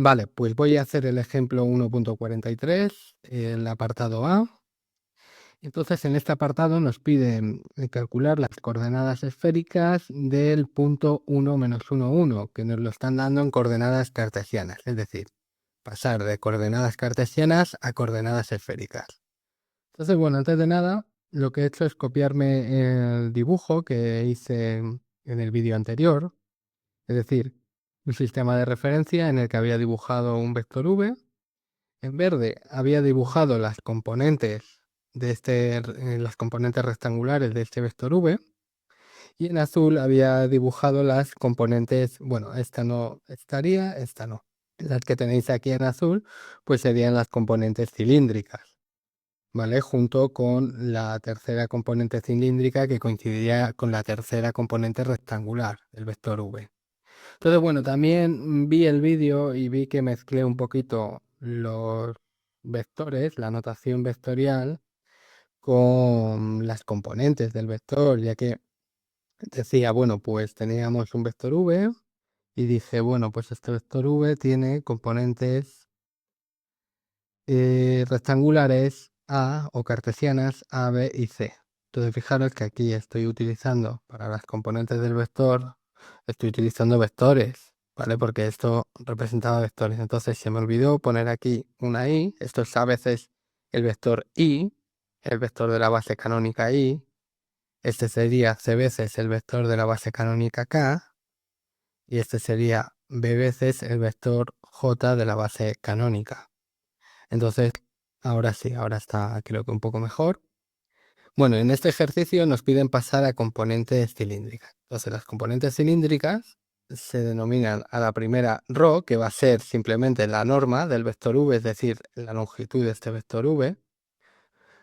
Vale, pues voy a hacer el ejemplo 1.43, el apartado A. Entonces, en este apartado nos piden calcular las coordenadas esféricas del punto 1, menos 1, 1, que nos lo están dando en coordenadas cartesianas, es decir, pasar de coordenadas cartesianas a coordenadas esféricas. Entonces, bueno, antes de nada, lo que he hecho es copiarme el dibujo que hice en el vídeo anterior, es decir, un sistema de referencia en el que había dibujado un vector v. En verde había dibujado las componentes las componentes rectangulares de este vector v, y en azul había dibujado las componentes, bueno, esta no estaría, esta no. Las que tenéis aquí en azul, pues serían las componentes cilíndricas, ¿vale? Junto con la tercera componente cilíndrica que coincidiría con la tercera componente rectangular del vector v. Entonces, bueno, también vi el vídeo y vi que mezclé un poquito los vectores, la notación vectorial, con las componentes del vector, ya que decía, bueno, pues teníamos un vector v y dije, bueno, pues este vector v tiene componentes rectangulares A o cartesianas A, B y C. Entonces, fijaros que aquí estoy utilizando para las componentes del vector, estoy utilizando vectores, ¿vale? Porque esto representaba vectores. Entonces, se me olvidó poner aquí una i. Esto es a veces el vector i, el vector de la base canónica i. Este sería c veces el vector de la base canónica k. Y este sería b veces el vector j de la base canónica. Entonces, ahora sí, ahora está creo que un poco mejor. Bueno, en este ejercicio nos piden pasar a componentes cilíndricas. Entonces, las componentes cilíndricas se denominan a la primera ρ, que va a ser simplemente la norma del vector v, es decir, la longitud de este vector v.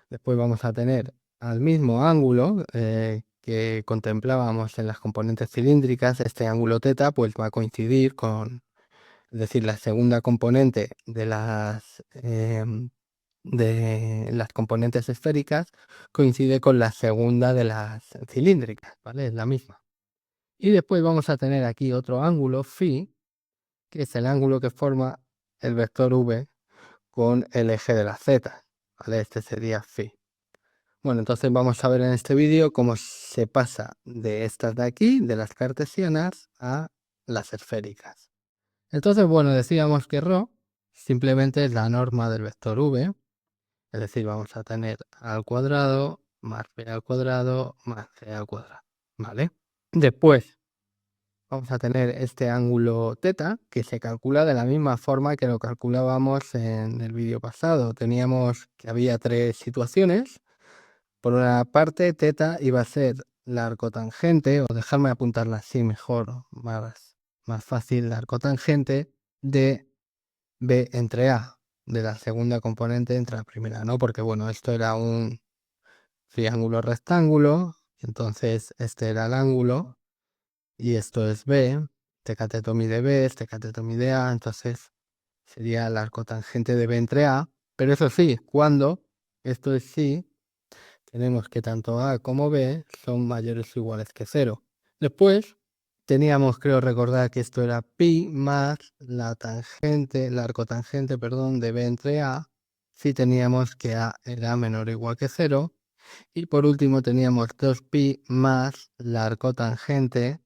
Después vamos a tener al mismo ángulo que contemplábamos en las componentes cilíndricas. Este ángulo θ pues va a coincidir con, es decir, la segunda componente de las componentes esféricas coincide con la segunda de las cilíndricas, ¿vale? Es la misma. Y después vamos a tener aquí otro ángulo, φ, que es el ángulo que forma el vector v con el eje de la z, ¿vale? Este sería φ. Bueno, entonces vamos a ver en este vídeo cómo se pasa de estas de aquí, de las cartesianas, a las esféricas. Entonces, bueno, decíamos que ρ simplemente es la norma del vector v, es decir, vamos a tener a al cuadrado más b al cuadrado más c al cuadrado, ¿vale? Después vamos a tener este ángulo θ, que se calcula de la misma forma que lo calculábamos en el vídeo pasado. Teníamos que había tres situaciones. Por una parte, θ iba a ser la arcotangente, o dejarme apuntarla así mejor, más fácil, la arcotangente de b entre a, de la segunda componente entre la primera, ¿no? Porque, bueno, esto era un triángulo rectángulo, entonces este era el ángulo, y esto es b, este cateto mide b, este cateto mide a, entonces sería la arcotangente de b entre a, pero eso sí, cuando esto es sí, tenemos que tanto a como b son mayores o iguales que 0. Después teníamos, creo recordar, que esto era pi más la tangente, la arcotangente, perdón, de b entre a, si teníamos que a era menor o igual que 0. Y por último teníamos 2pi más la arcotangente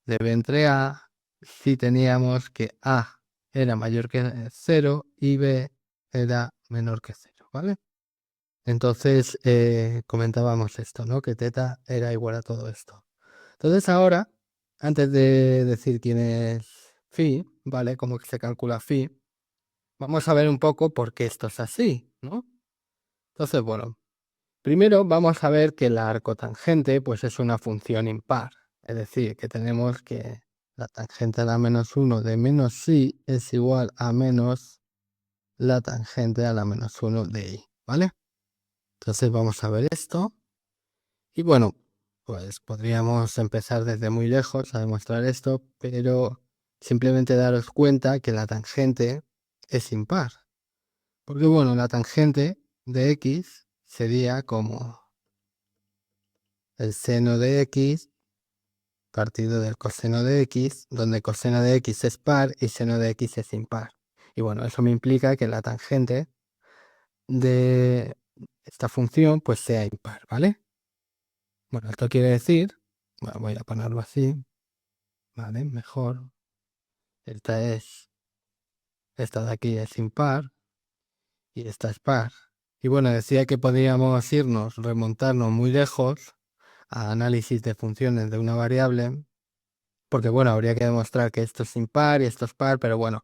de b entre a, si teníamos que a era mayor que 0 y b era menor que 0, ¿vale? Entonces comentábamos esto, ¿no? Que θ era igual a todo esto. Entonces ahora, antes de decir quién es phi, ¿vale? Cómo se calcula phi, vamos a ver un poco por qué esto es así, ¿no? Entonces, bueno, primero vamos a ver que la arcotangente pues es una función impar. Es decir, que tenemos que la tangente a la menos 1 de menos psi es igual a menos la tangente a la menos 1 de i, ¿vale? Entonces vamos a ver esto. Y bueno, pues podríamos empezar desde muy lejos a demostrar esto, pero simplemente daros cuenta que la tangente es impar. Porque bueno, la tangente de x sería como el seno de x partido del coseno de x, donde coseno de x es par y seno de x es impar. Y bueno, eso me implica que la tangente de esta función pues sea impar, ¿vale? Bueno, esto quiere decir, bueno, voy a ponerlo así, ¿vale? Mejor. Esta de aquí es impar y esta es par. Y bueno, decía que podríamos remontarnos muy lejos a análisis de funciones de una variable, porque bueno, habría que demostrar que esto es impar y esto es par, pero bueno,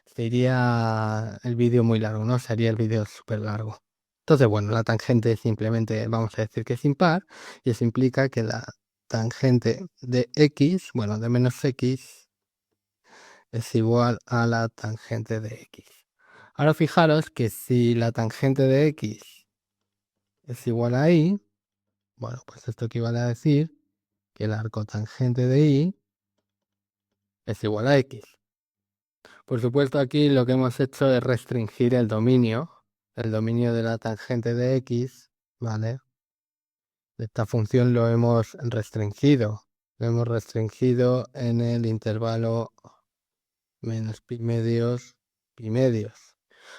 sería el vídeo muy largo, ¿no? Sería el vídeo súper largo. Entonces, bueno, la tangente simplemente vamos a decir que es impar y eso implica que la tangente de x, bueno, de menos x, es igual a la tangente de x. Ahora fijaros que si la tangente de x es igual a y, bueno, pues esto equivale a decir que el arco tangente de y es igual a x. Por supuesto, aquí lo que hemos hecho es restringir el dominio de la tangente de x, ¿vale? Esta función lo hemos restringido. Lo hemos restringido en el intervalo menos pi medios,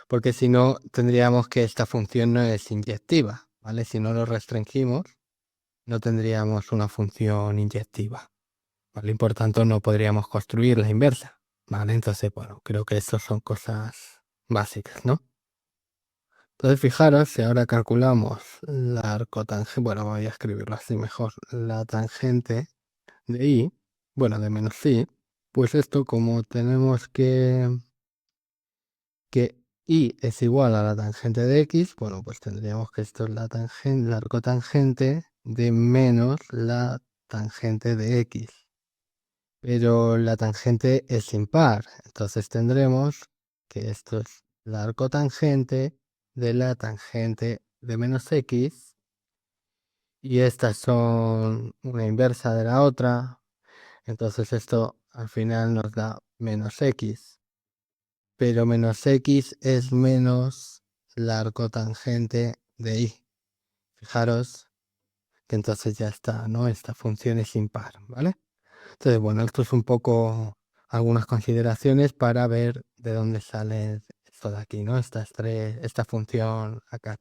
porque si no tendríamos que esta función no es inyectiva, ¿vale? Si no lo restringimos, no tendríamos una función inyectiva, ¿vale? Y por tanto no podríamos construir la inversa, ¿vale? Entonces, bueno, creo que eso son cosas básicas, ¿no? Entonces, fijaros, si ahora calculamos la arcotangente, bueno, voy a escribirlo así mejor, la tangente de y, bueno, de menos y, pues esto como tenemos que y es igual a la tangente de x, bueno, pues tendríamos que esto es la tangente, la arcotangente de menos la tangente de x. Pero la tangente es impar, entonces tendremos que esto es la arcotangente de la tangente de menos x y estas son una inversa de la otra, entonces esto al final nos da menos x, pero menos x es menos la arcotangente de y. Fijaros que entonces ya está, ¿no? Esta función es impar, ¿vale? Entonces, bueno, esto es un poco algunas consideraciones para ver de dónde sale esto de aquí, ¿no? Esta función acá.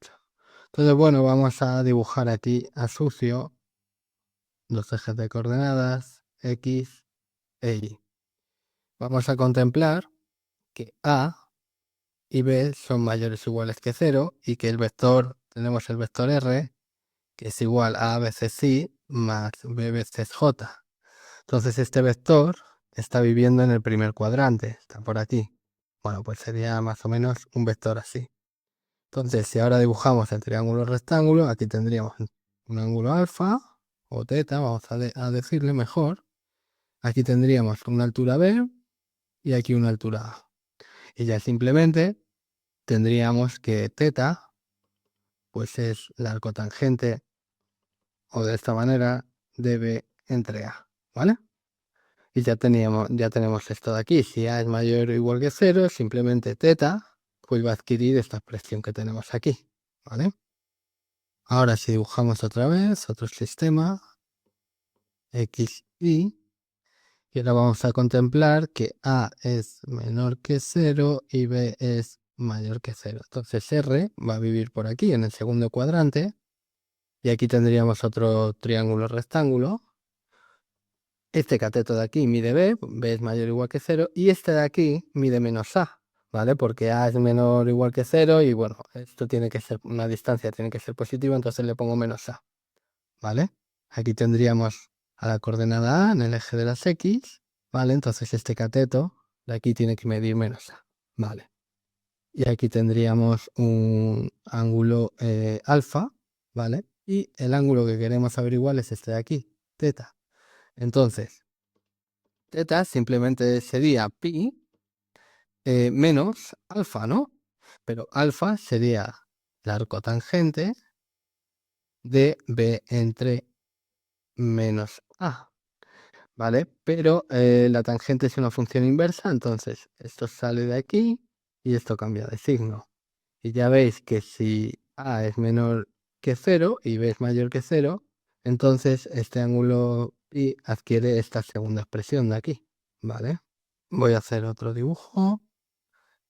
Entonces, bueno, vamos a dibujar aquí a sucio los ejes de coordenadas x e y. Vamos a contemplar que a y b son mayores o iguales que 0 y que tenemos el vector r, que es igual a veces i más b veces j. Entonces este vector está viviendo en el primer cuadrante, está por aquí. Bueno, pues sería más o menos un vector así. Entonces, si ahora dibujamos el triángulo rectángulo, aquí tendríamos un ángulo alfa o teta, vamos a decirle mejor. Aquí tendríamos una altura b y aquí una altura a. Y ya simplemente tendríamos que teta, pues es la arcotangente, o de esta manera, de b entre a, ¿vale? Y ya tenemos esto de aquí. Si a es mayor o igual que 0, simplemente teta, pues va a adquirir esta expresión que tenemos aquí, ¿vale? Ahora si dibujamos otra vez otro sistema, x, y ahora vamos a contemplar que a es menor que 0 y b es mayor que 0. Entonces r va a vivir por aquí, en el segundo cuadrante, y aquí tendríamos otro triángulo rectángulo. Este cateto de aquí mide b es mayor o igual que 0, y este de aquí mide menos a, ¿vale? Porque a es menor o igual que 0 y bueno, esto tiene que ser, una distancia tiene que ser positiva, entonces le pongo menos a, ¿vale? Aquí tendríamos a la coordenada a en el eje de las x, ¿vale? Entonces este cateto de aquí tiene que medir menos a, ¿vale? Y aquí tendríamos un ángulo alfa, ¿vale? Y el ángulo que queremos averiguar es este de aquí, teta. Entonces, teta simplemente sería pi menos alfa, ¿no? Pero alfa sería la arcotangente de b entre menos a, ¿vale? Pero la tangente es una función inversa, entonces esto sale de aquí y esto cambia de signo. Y ya veis que si a es menor que 0 y b es mayor que 0, entonces este ángulo y adquiere esta segunda expresión de aquí, ¿vale? Voy a hacer otro dibujo,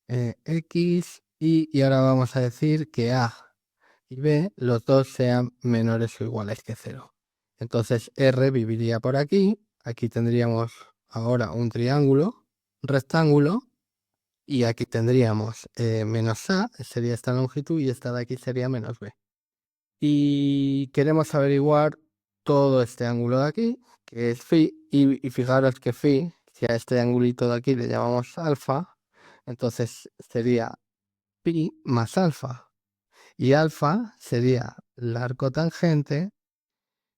X, y ahora vamos a decir que A y B, los dos sean menores o iguales que 0. Entonces R viviría por aquí, aquí tendríamos ahora un triángulo, rectángulo, y aquí tendríamos menos A, sería esta longitud, y esta de aquí sería menos B. Y queremos averiguar todo este ángulo de aquí, que es phi, y fijaros que phi, si a este angulito de aquí le llamamos alfa, entonces sería pi más alfa. Y alfa sería el arco tangente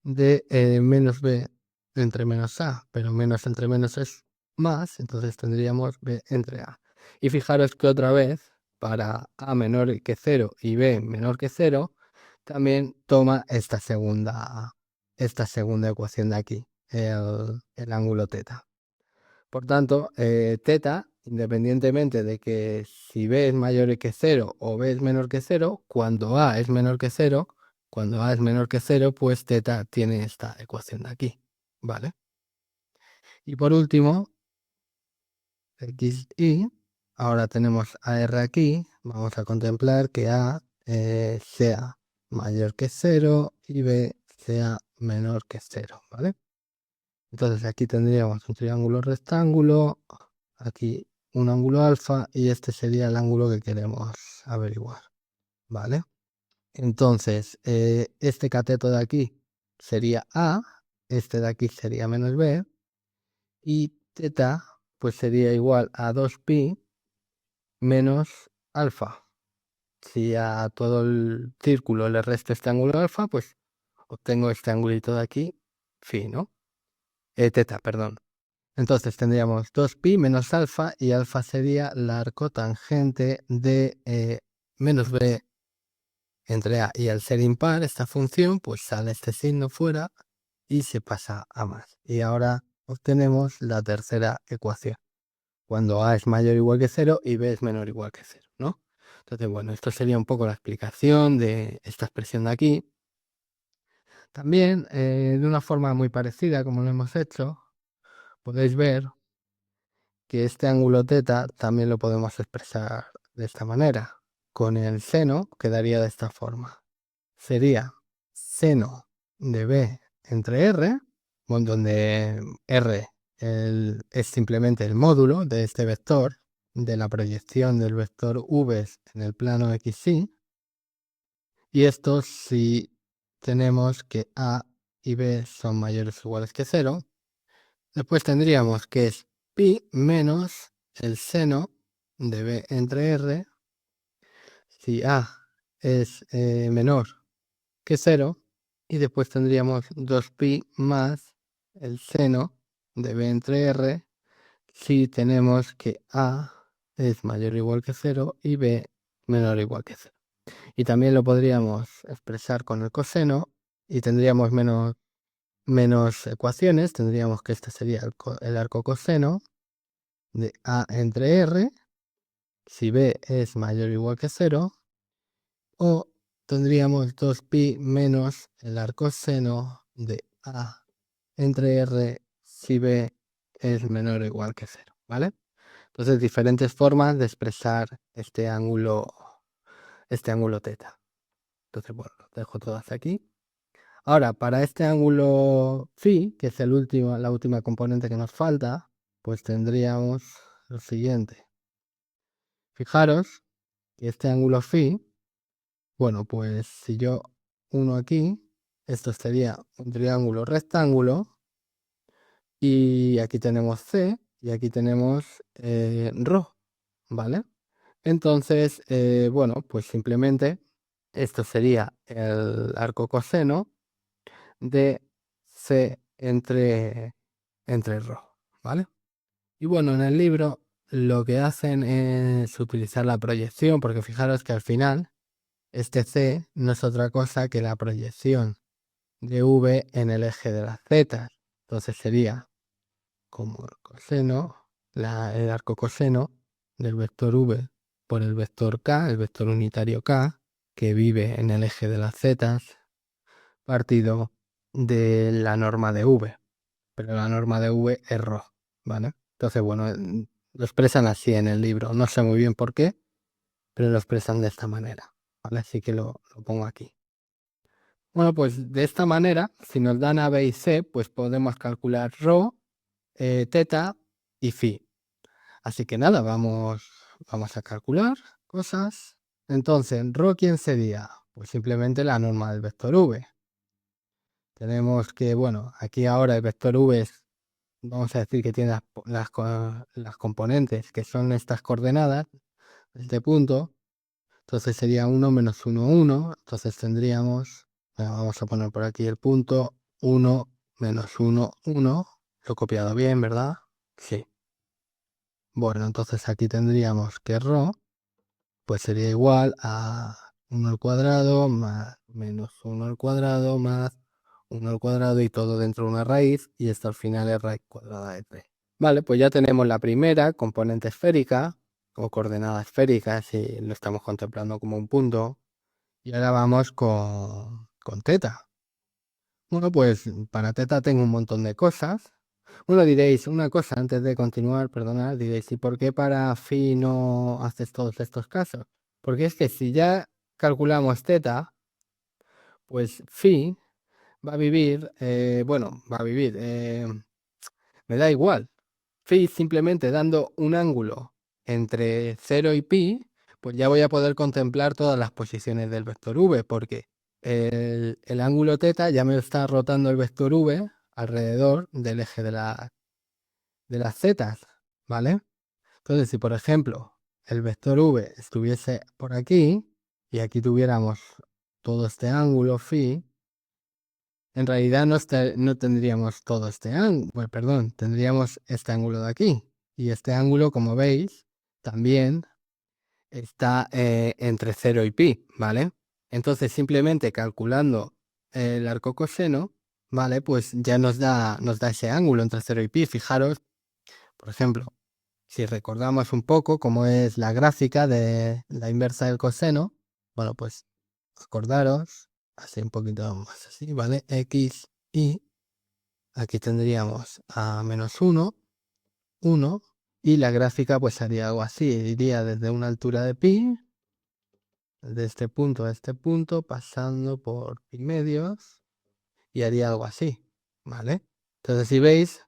de menos b entre menos a, pero menos entre menos es más, entonces tendríamos b entre a. Y fijaros que otra vez, para a menor que 0 y b menor que 0, también toma esta segunda ecuación de aquí, el ángulo teta. Por tanto, teta, independientemente de que si b es mayor que 0 o b es menor que 0, cuando a es menor que 0, pues teta tiene esta ecuación de aquí, ¿vale? Y por último, x, y, ahora tenemos a r aquí, vamos a contemplar que a sea mayor que 0 y b sea menor que 0, ¿vale? Entonces aquí tendríamos un triángulo rectángulo, aquí un ángulo alfa y este sería el ángulo que queremos averiguar, ¿vale? Entonces, este cateto de aquí sería A, este de aquí sería menos B, y teta pues sería igual a 2pi menos alfa. Si a todo el círculo le resto este ángulo alfa, pues obtengo este angulito de aquí, phi, ¿no? Teta, perdón. Entonces tendríamos 2pi menos alfa, y alfa sería el arco tangente de menos b entre a. Y al ser impar esta función, pues sale este signo fuera y se pasa a más. Y ahora obtenemos la tercera ecuación, cuando a es mayor o igual que 0 y b es menor o igual que 0, ¿no? Entonces, bueno, esto sería un poco la explicación de esta expresión de aquí. También, de una forma muy parecida, como lo hemos hecho, podéis ver que este ángulo teta también lo podemos expresar de esta manera. Con el seno quedaría de esta forma. Sería seno de b entre r, donde r es simplemente el módulo de este vector, de la proyección del vector v en el plano xy. Y esto si tenemos que a y b son mayores o iguales que 0. Después tendríamos que es pi menos el seno de b entre r, si a es menor que 0, y después tendríamos 2pi más el seno de b entre r, si tenemos que a es mayor o igual que 0 y b menor o igual que 0. Y también lo podríamos expresar con el coseno, y tendríamos menos ecuaciones. Tendríamos que este sería el arco coseno de a entre r, si b es mayor o igual que 0, o tendríamos 2pi menos el arco seno de a entre r, si b es menor o igual que 0, ¿vale? Entonces, diferentes formas de expresar este ángulo teta. Entonces, bueno, lo dejo todas aquí. Ahora, para este ángulo phi, que es la última componente que nos falta, pues tendríamos lo siguiente. Fijaros que este ángulo phi, bueno, pues si yo uno aquí, esto sería un triángulo rectángulo, y aquí tenemos C y aquí tenemos Rho, ¿vale? Entonces, bueno, pues simplemente esto sería el arco coseno de C entre Rho, ¿vale? Y bueno, en el libro lo que hacen es utilizar la proyección, porque fijaros que al final este C no es otra cosa que la proyección de V en el eje de las Z. Entonces sería como el coseno, el arco coseno del vector V por el vector K, el vector unitario K, que vive en el eje de las Z, partido de la norma de V. pero la norma de v es ρ, ¿vale? Entonces, bueno, lo expresan así en el libro. No sé muy bien por qué, pero lo expresan de esta manera, ¿vale? Así que lo pongo aquí. Bueno, pues de esta manera, si nos dan A, B y C, pues podemos calcular ρ, teta y phi. Así que nada, vamos a calcular cosas. Entonces, ρ, ¿quién sería? Pues simplemente la norma del vector v. Tenemos que, bueno, aquí ahora el vector v es, vamos a decir que tiene las componentes que son estas coordenadas, este punto. Entonces sería 1 menos 1, 1. Entonces tendríamos, vamos a poner por aquí el punto 1 menos 1, 1. Lo he copiado bien, ¿verdad? Sí. Bueno, entonces aquí tendríamos que ρ pues sería igual a 1 al cuadrado más menos 1 al cuadrado más 1 al cuadrado y todo dentro de una raíz, y esto al final es raíz cuadrada de 3. Vale, pues ya tenemos la primera componente esférica o coordenada esférica, si lo estamos contemplando como un punto. Y ahora vamos con teta. Bueno, pues para teta tengo un montón de cosas. Bueno, diréis, una cosa antes de continuar, perdonad, diréis, ¿y por qué para phi no haces todos estos casos? Porque es que si ya calculamos teta, pues phi va a vivir, me da igual. Phi simplemente dando un ángulo entre 0 y pi, pues ya voy a poder contemplar todas las posiciones del vector v, porque el ángulo teta ya me está rotando el vector v alrededor del eje de las zetas, ¿vale? Entonces, si por ejemplo el vector v estuviese por aquí y aquí tuviéramos todo este ángulo phi, en realidad no tendríamos todo este ángulo, perdón, tendríamos este ángulo de aquí. Y este ángulo, como veis, también está entre 0 y pi, ¿vale? Entonces, simplemente calculando el arco coseno, ¿vale? Pues ya nos da ese ángulo entre 0 y pi. Fijaros, por ejemplo, si recordamos un poco cómo es la gráfica de la inversa del coseno, bueno, pues acordaros, así un poquito más así, ¿vale? X, y aquí tendríamos a menos 1, 1, y la gráfica pues haría algo así, iría desde una altura de pi, de este punto a este punto, pasando por pi medios, y haría algo así, ¿vale? Entonces, si veis,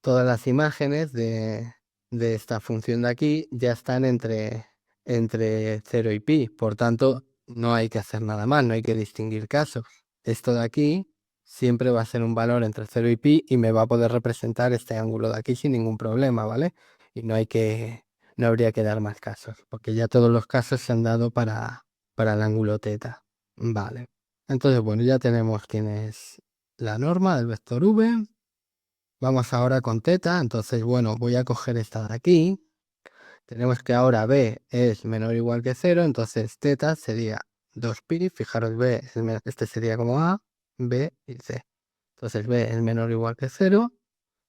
todas las imágenes de esta función de aquí ya están entre 0 y pi, por tanto, no hay que hacer nada más, no hay que distinguir casos. Esto de aquí siempre va a ser un valor entre 0 y pi y me va a poder representar este ángulo de aquí sin ningún problema, ¿vale? Y no habría que dar más casos, porque ya todos los casos se han dado para el ángulo teta. Vale. Entonces, bueno, ya tenemos quién es la norma del vector v. Vamos ahora con teta. Entonces, bueno, voy a coger esta de aquí. Tenemos que ahora b es menor o igual que 0. Entonces, teta sería 2pi. Fijaros, este sería como a, b y c. Entonces, b es menor o igual que 0.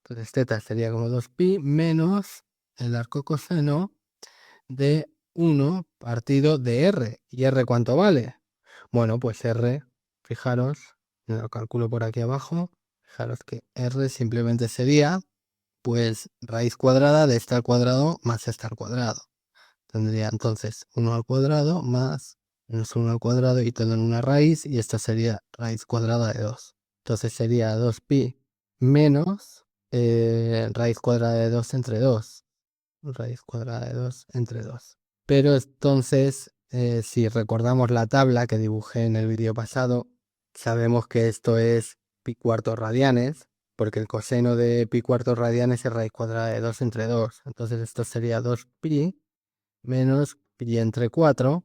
Entonces, teta sería como 2pi menos el arco coseno de 1 partido de r. ¿Y r cuánto vale? Bueno, pues r, fijaros, lo calculo por aquí abajo. Fijaros que r simplemente sería, pues, raíz cuadrada de este al cuadrado más este al cuadrado. Tendría entonces 1 al cuadrado más menos 1 al cuadrado y todo en una raíz, y esta sería raíz cuadrada de 2. Entonces sería 2pi menos raíz cuadrada de 2 entre 2. Raíz cuadrada de 2 entre 2. Pero entonces, si recordamos la tabla que dibujé en el vídeo pasado, sabemos que esto es pi cuartos radianes, porque el coseno de pi cuartos radianes es raíz cuadrada de 2 entre 2. Entonces esto sería 2pi menos pi entre 4.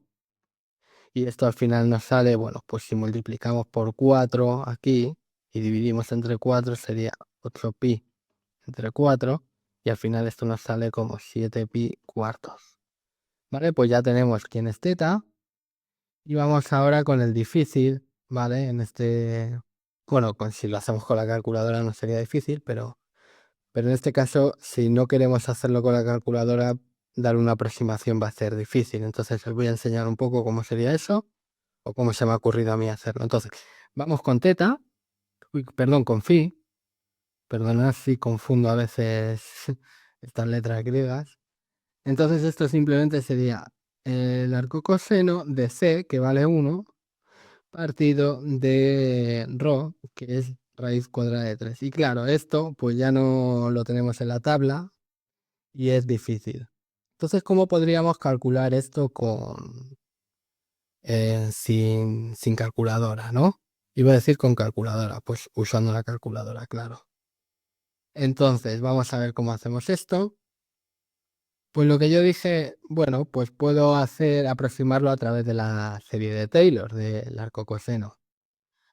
Y esto al final nos sale, bueno, pues si multiplicamos por 4 aquí y dividimos entre 4 sería 8pi entre 4. Y al final esto nos sale como 7pi cuartos. Vale, pues ya tenemos quién es teta. Y vamos ahora con el difícil, ¿vale? Bueno, si lo hacemos con la calculadora no sería difícil, pero en este caso, si no queremos hacerlo con la calculadora, dar una aproximación va a ser difícil. Entonces os voy a enseñar un poco cómo sería eso, o cómo se me ha ocurrido a mí hacerlo. Entonces, vamos con teta, perdón, con phi. Perdonad si confundo a veces estas letras griegas. Entonces esto simplemente sería el arco coseno de C, que vale 1, partido de ρ, que es raíz cuadrada de 3. Y claro, esto pues ya no lo tenemos en la tabla y es difícil. Entonces, ¿cómo podríamos calcular esto sin calculadora, no? Iba a decir con calculadora, pues usando la calculadora, claro. Entonces, vamos a ver cómo hacemos esto. Pues lo que yo dije, bueno, pues puedo aproximarlo a través de la serie de Taylor, del arco coseno.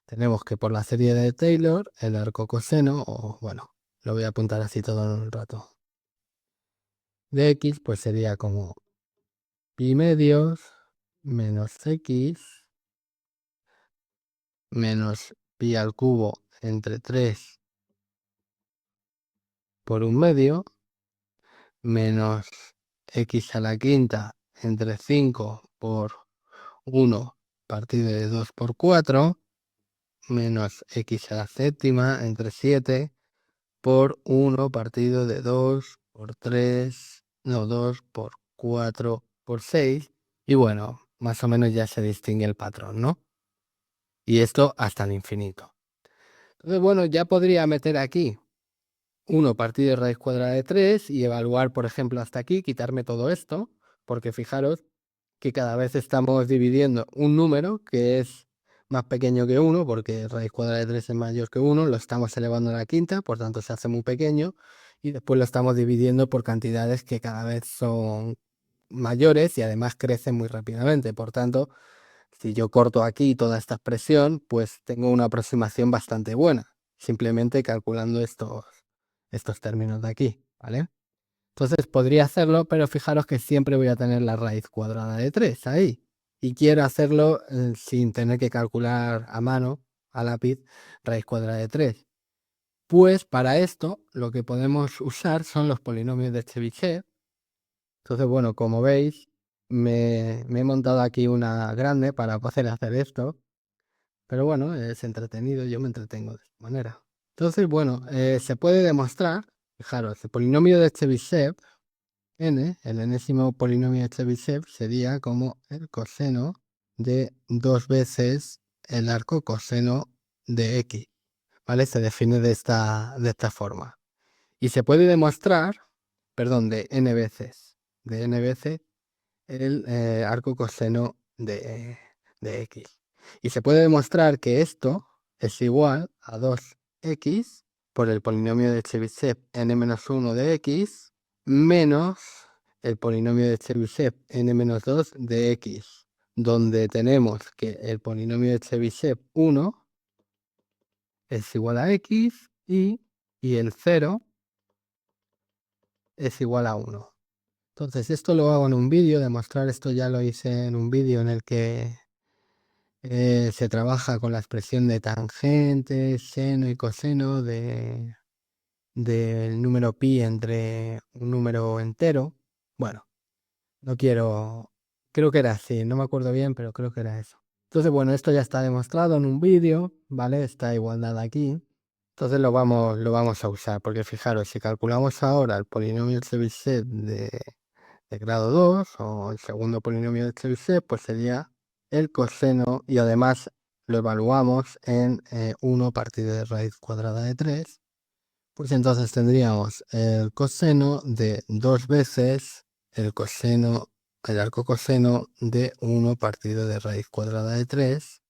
Tenemos que por la serie de Taylor, el arco coseno, o bueno, lo voy a apuntar así todo en un rato, de x, pues sería como pi medios menos x menos pi al cubo entre 3 por 1/2 menos x a la quinta entre 5 por 1 partido de 2 por 4 menos x a la séptima entre 7 por 1 partido de 2 por 3, no, 2 por 4 por 6. Y bueno, más o menos ya se distingue el patrón, ¿no? Y esto hasta el infinito. Entonces, bueno, ya podría meter aquí 1 partido de raíz cuadrada de 3 y evaluar, por ejemplo, hasta aquí, quitarme todo esto, porque fijaros que cada vez estamos dividiendo un número que es más pequeño que 1, porque raíz cuadrada de 3 es mayor que 1, lo estamos elevando a la quinta, por tanto se hace muy pequeño, y después lo estamos dividiendo por cantidades que cada vez son mayores y además crecen muy rápidamente. Por tanto, si yo corto aquí toda esta expresión, pues tengo una aproximación bastante buena, simplemente calculando estos términos de aquí, ¿vale? Entonces podría hacerlo, pero fijaros que siempre voy a tener la raíz cuadrada de 3 ahí. Y quiero hacerlo sin tener que calcular a mano, a lápiz, raíz cuadrada de 3. Pues para esto lo que podemos usar son los polinomios de Chebyshev. Entonces, bueno, como veis, me he montado aquí una grande para poder hacer esto. Pero bueno, es entretenido, yo me entretengo de esta manera. Entonces, bueno, se puede demostrar, fijaros, el polinomio de Chebyshev, n, el enésimo polinomio de Chebyshev, sería como el coseno de 2 veces el arco coseno de x, ¿vale? Se define de esta forma. Y se puede demostrar, perdón, de n veces el arco coseno de x. Y se puede demostrar que esto es igual a 2x por el polinomio de Chebyshev n-1 de x menos el polinomio de Chebyshev n-2 de x, donde tenemos que el polinomio de Chebyshev 1 es igual a x y el 0 es igual a 1. Entonces, esto lo hago en un vídeo, demostrar esto ya lo hice en un vídeo en el que se trabaja con la expresión de tangente, seno y coseno del número pi entre un número entero. Bueno, no quiero, creo que era así, no me acuerdo bien, pero creo que era eso. Entonces, bueno, esto ya está demostrado en un vídeo, ¿vale? Esta igualdad aquí. Entonces lo vamos a usar, porque fijaros, si calculamos ahora el polinomio Chebyshev de grado 2 o el segundo polinomio de Chebyshev, pues sería el coseno, y además lo evaluamos en 1 partido de raíz cuadrada de 3, pues entonces tendríamos el coseno de 2 veces el arco coseno de 1 partido de raíz cuadrada de 3,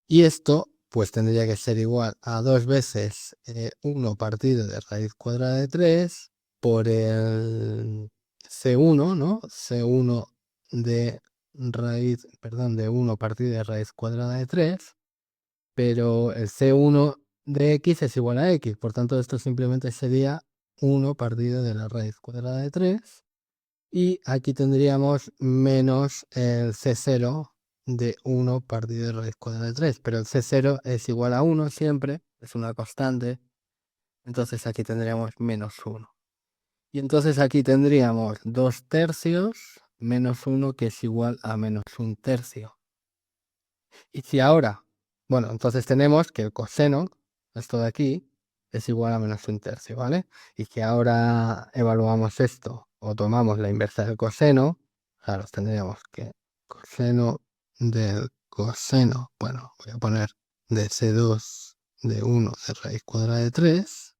y esto pues tendría que ser igual a 2 veces 1 partido de raíz cuadrada de 3 por el C1, ¿no? C1 de raíz, perdón, de 1 partido de raíz cuadrada de 3, pero el C1 de x es igual a x, por tanto esto simplemente sería 1 partido de la raíz cuadrada de 3, y aquí tendríamos menos el C0 de 1 partido de raíz cuadrada de 3, pero el C0 es igual a 1 siempre, es una constante, entonces aquí tendríamos menos 1. Y entonces aquí tendríamos 2 tercios menos 1, que es igual a menos 1 tercio. Y si ahora, bueno, entonces tenemos que el coseno, esto de aquí, es igual a menos un tercio, ¿vale? Y si ahora evaluamos esto o tomamos la inversa del coseno, claro, tendríamos que coseno del coseno, bueno, voy a poner de C2 de 1 de raíz cuadrada de 3,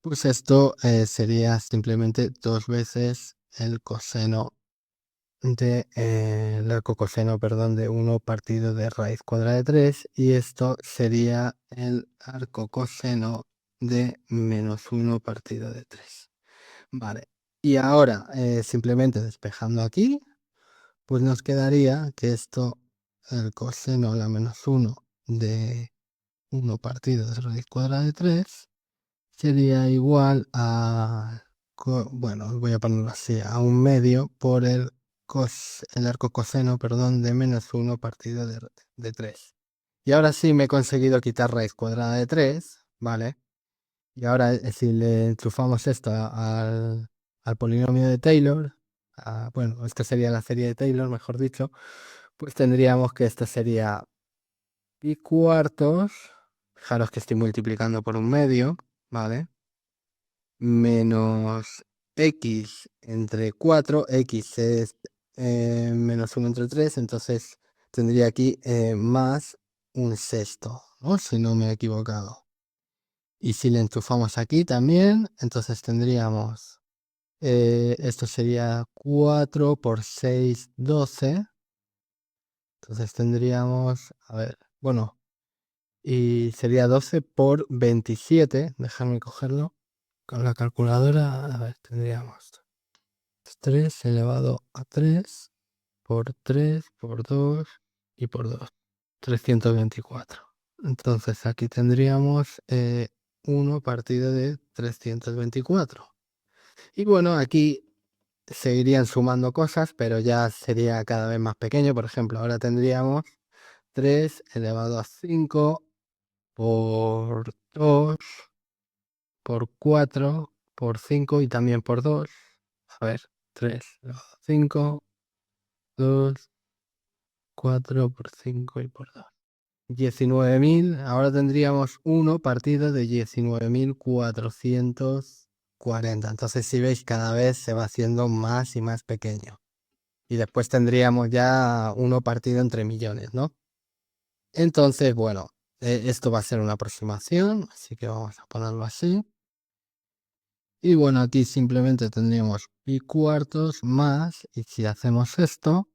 pues esto sería simplemente 2 veces el coseno el arcocoseno, perdón, de 1 partido de raíz cuadrada de 3, y esto sería el arcocoseno de menos 1 partido de 3. Vale, y ahora simplemente despejando aquí, pues nos quedaría que esto, el coseno a la menos 1 de 1 partido de raíz cuadrada de 3, sería igual a, bueno, voy a ponerlo así, a 1/2 por el arcocoseno, perdón, de menos 1 partido de 3. Y ahora sí me he conseguido quitar raíz cuadrada de 3, ¿vale? Y ahora si le enchufamos esto al polinomio de Taylor, bueno, esta sería la serie de Taylor, mejor dicho, pues tendríamos que esto sería pi cuartos, fijaros que estoy multiplicando por 1/2, ¿vale? Menos x entre 4, x es menos 1 entre 3, entonces tendría aquí más 1/6, ¿no? Si no me he equivocado. Y si le enchufamos aquí también, entonces tendríamos, esto sería 4 por 6, 12. Entonces tendríamos, a ver, bueno, y sería 12 por 27, déjame cogerlo con la calculadora, a ver, tendríamos 3 elevado a 3 por 3 por 2 y por 2, 324. Entonces aquí tendríamos 1 partido de 324. Y bueno, aquí seguirían sumando cosas, pero ya sería cada vez más pequeño. Por ejemplo, ahora tendríamos 3 elevado a 5 por 2 por 4 por 5 y también por 2. A ver, 3 elevado a 5, 2, 4 por 5 y por 2. 19.000, ahora tendríamos 1 partido de 19.440. Entonces, si veis, cada vez se va haciendo más y más pequeño. Y después tendríamos ya 1 partido entre millones, ¿no? Entonces, bueno, esto va a ser una aproximación, así que vamos a ponerlo así. Y bueno, aquí simplemente tendríamos pi cuartos más, y si hacemos esto,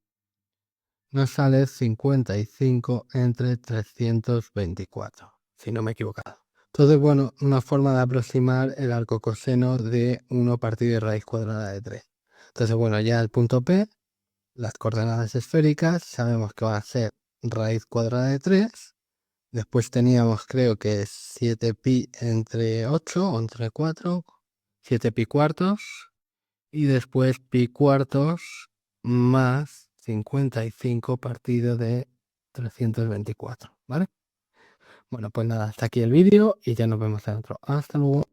nos sale 55 entre 324, si no me he equivocado. Entonces, bueno, una forma de aproximar el arcocoseno de 1 partido de raíz cuadrada de 3. Entonces, bueno, ya el punto P, las coordenadas esféricas, sabemos que van a ser raíz cuadrada de 3. Después teníamos, creo que 7pi entre 8 o entre 4, 7pi cuartos. Y después pi cuartos más 55 partido de 324, ¿vale? Bueno, pues nada, hasta aquí el vídeo y ya nos vemos en otro. Hasta luego.